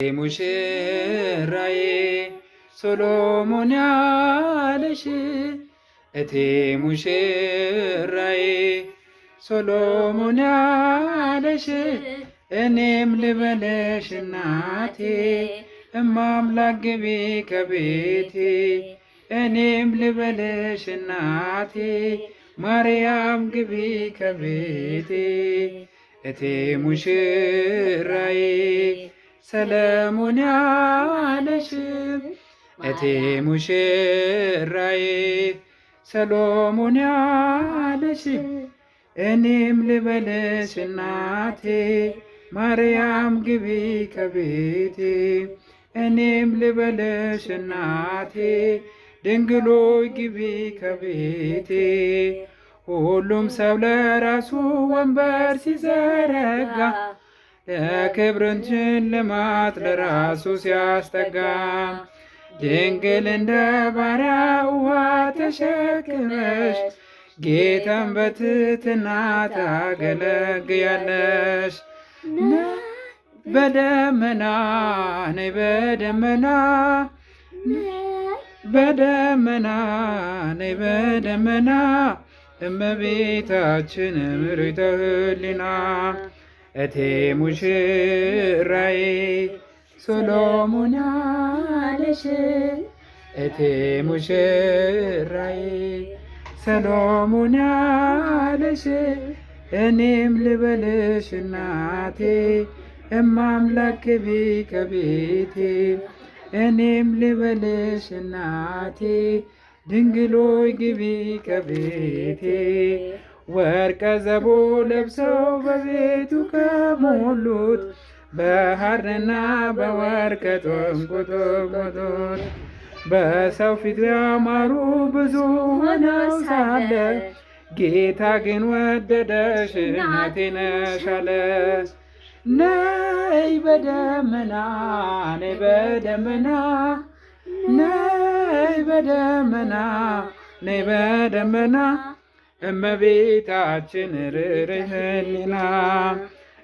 ሙሽራዬ ሶሎሞን ያለሽ እቴ ሙሽራዬ ሶሎሞን ያለሽ እኔም ልበለሽ እናቴ እማምላክ ግቢ ከቤቴ እኔም ልበለሽ እናቴ ማርያም ግቢ ከቤቴ እቴ ሙሽራዬ ሰለሞን ያለሽ እቴ ሙሽራዬ ሰሎሞን ያለሽ እኔም ልበለሽ እናቴ ማርያም ግቢ ከቤቴ እኔም ልበለሽ እናቴ ድንግሎይ ግቢ ከቤቴ ሁሉም ሰው ለራሱ ወንበር ሲዘረጋ ለክብርን ሽልማት ለራሱ ሲያስጠጋ ድንግል እንደ ባሪያ ውሃ ተሸክመሽ ጌታን በትሕትና ታገለግያለሽ። በደመና ነይ በደመና በደመና ነይ በደመና እመቤታችን ምርዕተ ሕሊና እቴ ሙሽራዬ ሶሎሞን ያለሽ እቴ ሙሽራዬ ሰሎሞን ያለሽ እኔም ልበልሽ እናቴ እማምላክ ግቢ ከቤቴ እኔም ልበልሽ እናቴ ድንግሎይ ግቢ ከቤቴ ወርቀ ዘቦ ለብሰው በቤቱ ከሞሉት በሐርና በወርቅ ተንቆጠቆጡት በሰው ፊት ያማሩ ብዙ ሆነው ሳለ ጌታ ግን ወደደሽ እናቴ ነሽ አለ። ነይ በደመና ነይ በደመና ነይ በደመና ነይ በደመና እመቤታችን ርኅርኅ ሕሊና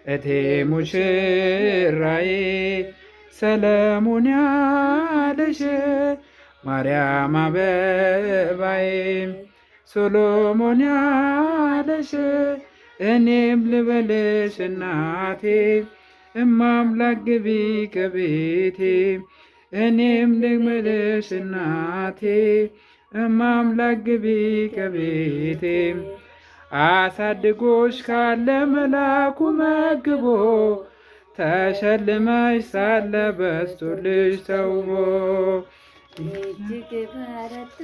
እቴ ሙሽራዬ ሰለሞን ያለሽ ማርያም አበባዬ ሶሎሞን ያለሽ እኔም ልበልሽ እናቴ እማምላክ ግቢ ከቤቴ እኔም ልበልሽ እናቴ እማምላክ ግቢ ከቤቴ አሳድጎሽ ካለ መላኩ መግቦ ተሸልመሽ ሳለ በስቶልሽ ተውቦ እጅግ በረታ